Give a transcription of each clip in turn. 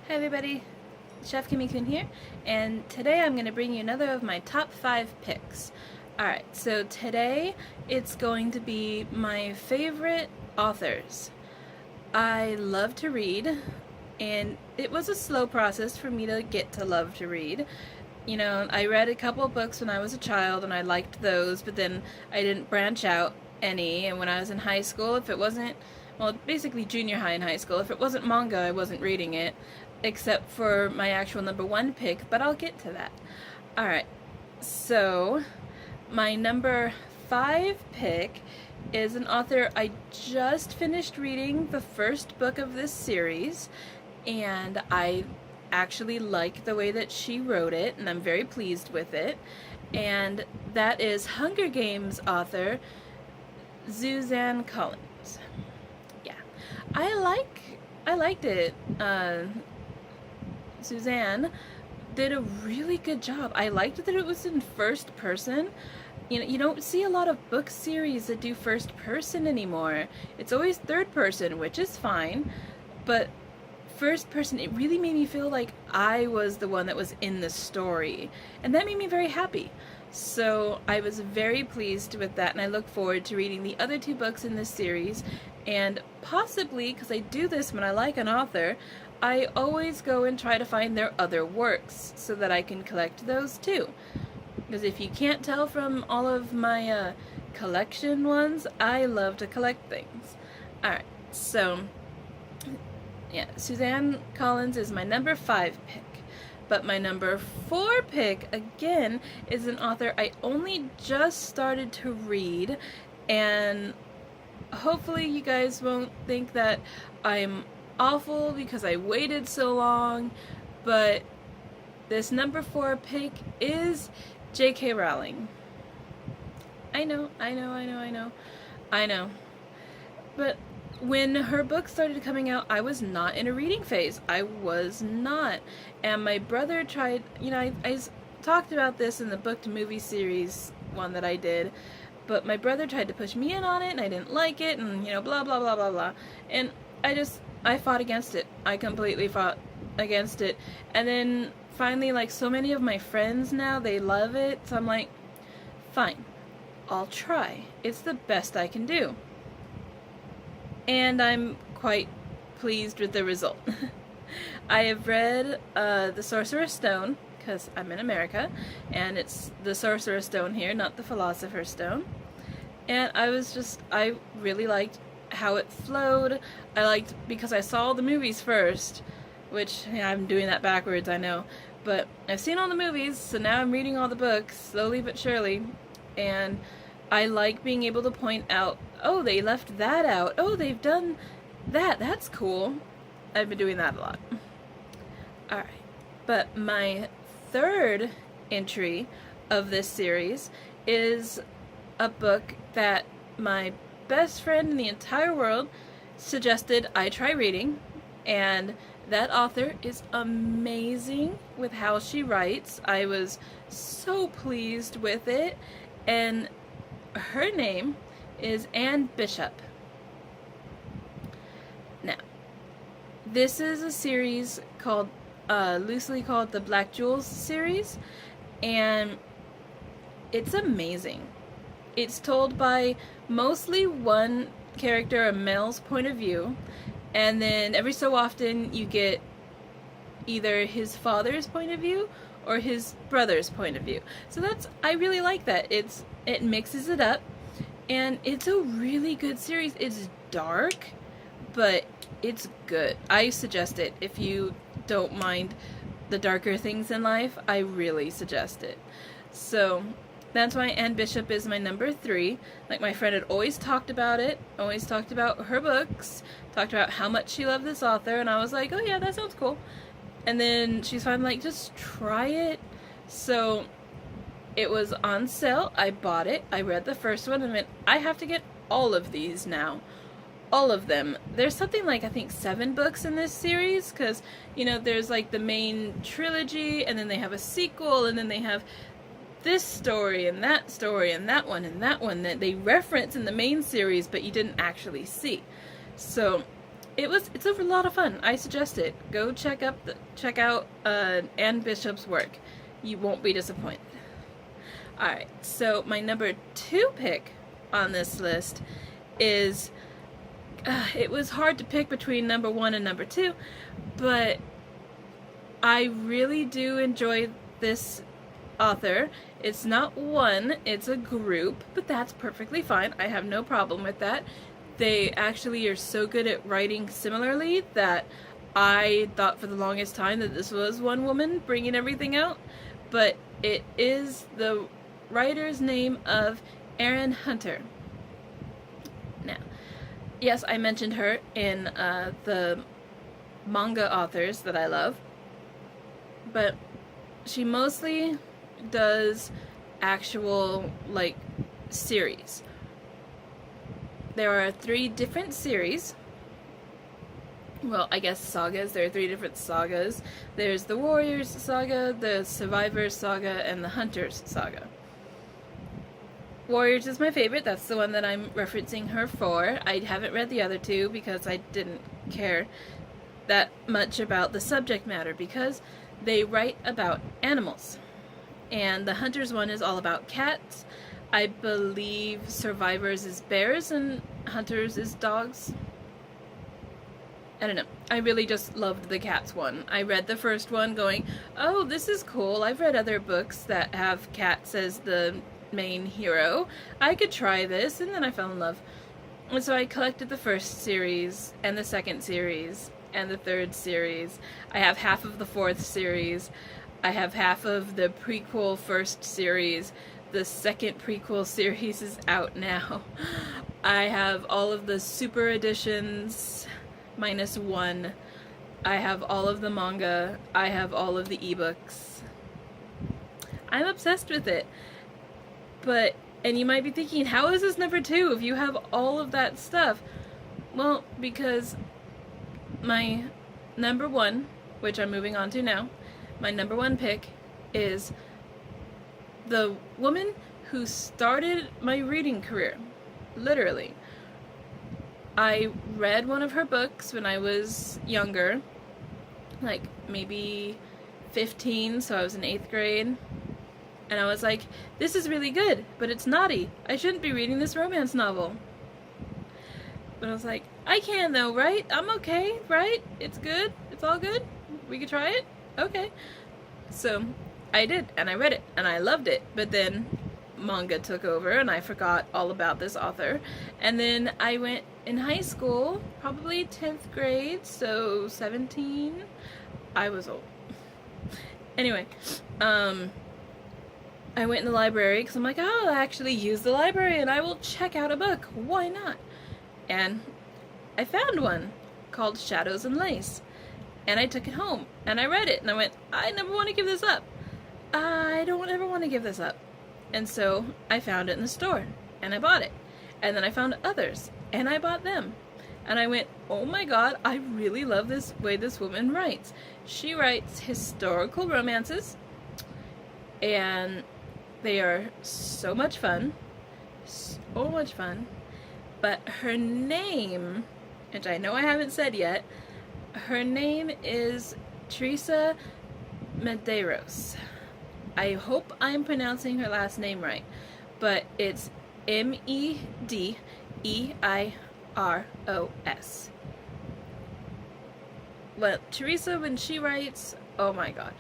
Hi everybody, Chef Kimmy-kun here, and today I'm going to bring you another of my top 5 picks. Alright, so today it's going to be my favorite authors. I love to read, and it was a slow process for me to get to love to read. You know, I read a couple of books when I was a child and I liked those, but then I didn't branch out any, and when I was in high school, if it wasn't, well, basically junior high and high school, if it wasn't manga, I wasn't reading it, except for my actual number 1 pick, but I'll get to that. Alright, so my number 5 pick is an author I just finished reading the first book of this series, and I actually like the way that she wrote it, and I'm very pleased with it, and that is Hunger Games author Suzanne Collins. Yeah, I liked it. Suzanne did a really good job. I liked that it was in first person. You know, you don't see a lot of book series that do first person anymore. It's always third person, which is fine, but first person, it really made me feel like I was the one that was in the story, and that made me very happy. So I was very pleased with that, and I look forward to reading the other 2 books in this series, and possibly, because I do this when I like an author, I always go and try to find their other works so that I can collect those too. Because if you can't tell from all of my collection ones, I love to collect things. Alright, so yeah, Suzanne Collins is my number 5 pick. But my number 4 pick, again, is an author I only just started to read, and hopefully you guys won't think that I'm awful because I waited so long, but this number 4 pick is J.K. Rowling. I know. But when her books started coming out, I was not in a reading phase. I was not. And my brother tried, you know, I talked about this in the book to movie series one that I did, but my brother tried to push me in on it, and I didn't like it, and, you know, blah, blah, blah, blah, blah. And I fought against it. I completely fought against it. And then finally, like, so many of my friends now, they love it, so I'm like, fine, I'll try. It's the best I can do. And I'm quite pleased with the result. I have read The Sorcerer's Stone, because I'm in America, and it's the Sorcerer's Stone here, not the Philosopher's Stone. And I really liked how it flowed. I liked, because I saw the movies first, which, yeah, I'm doing that backwards, I know. But I've seen all the movies, so now I'm reading all the books, slowly but surely, and I like being able to point out, oh, they left that out, oh, they've done that, that's cool. I've been doing that a lot. Alright, but my 3rd entry of this series is a book that my best friend in the entire world suggested I try reading, and that author is amazing with how she writes. I was so pleased with it, and her name is Anne Bishop. Now, this is a series called, loosely called the Black Jewels series, and it's amazing. It's told by mostly one character, a male's point of view, and then every so often you get either his father's point of view or his brother's point of view. So I really like that. It mixes it up, and it's a really good series. It's dark, but it's good. I suggest it. If you don't mind the darker things in life, I really suggest it. So that's why Anne Bishop is my number 3. Like, my friend had always talked about it, always talked about her books, talked about how much she loved this author, and I was like, oh yeah, that sounds cool. And then she's finally like, just try it. So it was on sale. I bought it. I read the first one and went, I have to get all of these now. All of them. There's something like, I think, 7 books in this series, because, you know, there's like the main trilogy, and then they have a sequel, and then they have this story and that one that they reference in the main series, but you didn't actually see. So it's a lot of fun. I suggest it. Go check out Anne Bishop's work. You won't be disappointed. Alright, so my number 2 pick on this list is, it was hard to pick between number 1 and number 2, but I really do enjoy this author. It's not one, it's a group, but that's perfectly fine. I have no problem with that. They actually are so good at writing similarly that I thought for the longest time that this was one woman bringing everything out, but it is the writer's name of Erin Hunter. Now, yes, I mentioned her in the manga authors that I love, but she mostly does actual, like, series. There are 3 different series. Well, I guess sagas. There are 3 different sagas. There's the Warriors Saga, the Survivors Saga, and the Hunters Saga. Warriors is my favorite. That's the one that I'm referencing her for. I haven't read the other 2 because I didn't care that much about the subject matter, because they write about animals. And the Hunters one is all about cats. I believe Survivors is bears and Hunters is dogs. I don't know. I really just loved the cats one. I read the first one going, oh, this is cool. I've read other books that have cats as the main hero. I could try this, and then I fell in love. And so I collected the first series, and the second series, and the third series. I have half of the 4th series. I have half of the prequel first series. The second prequel series is out now. I have all of the super editions, minus 1. I have all of the manga. I have all of the ebooks. I'm obsessed with it. But, and you might be thinking, how is this number 2 if you have all of that stuff? Well, because my number 1, which I'm moving on to now, my number 1 pick is the woman who started my reading career. Literally. I read one of her books when I was younger, like maybe 15, so I was in 8th grade. And I was like, this is really good, but it's naughty. I shouldn't be reading this romance novel. But I was like, I can though, right? I'm okay, right? It's good? It's all good? We could try it? Okay. So, I did, and I read it, and I loved it. But then, manga took over, and I forgot all about this author. And then I went in high school, probably 10th grade, so 17. I was old. Anyway, I went in the library because I'm like, I'll actually use the library and I will check out a book. Why not? And I found one called Shadows and Lace. And I took it home and I read it and I went, I never want to give this up. I don't ever want to give this up. And so I found it in the store and I bought it. And then I found others and I bought them. And I went, oh my god, I really love this way this woman writes. She writes historical romances, and they are so much fun. So much fun. But her name, which I know I haven't said yet, her name is Teresa Medeiros. I hope I'm pronouncing her last name right, but it's Medeiros. Well, Teresa, when she writes, oh my god.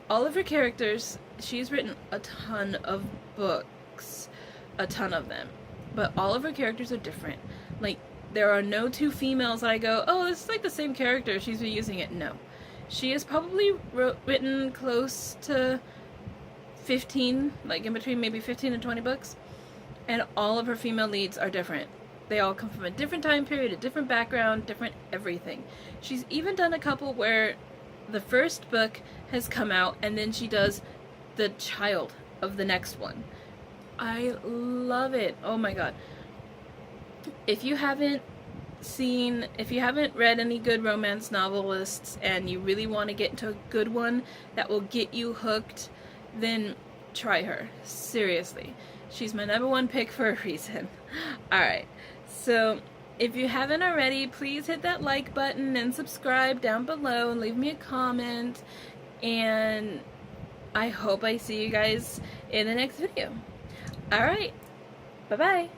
All of her characters, she's written a ton of books. A ton of them. But all of her characters are different. Like, there are no 2 females that I go, oh, this is like the same character, she's been using it. No. She has probably written close to 15, like in between maybe 15 and 20 books. And all of her female leads are different. They all come from a different time period, a different background, different everything. She's even done a couple where the first book has come out and then she does the child of the next one. I love it. Oh my god. If you haven't read any good romance novelists and you really want to get into a good one that will get you hooked, then try her. Seriously. She's my number 1 pick for a reason. Alright. So, If you haven't already, please hit that like button and subscribe down below and leave me a comment. And I hope I see you guys in the next video. Alright, bye-bye.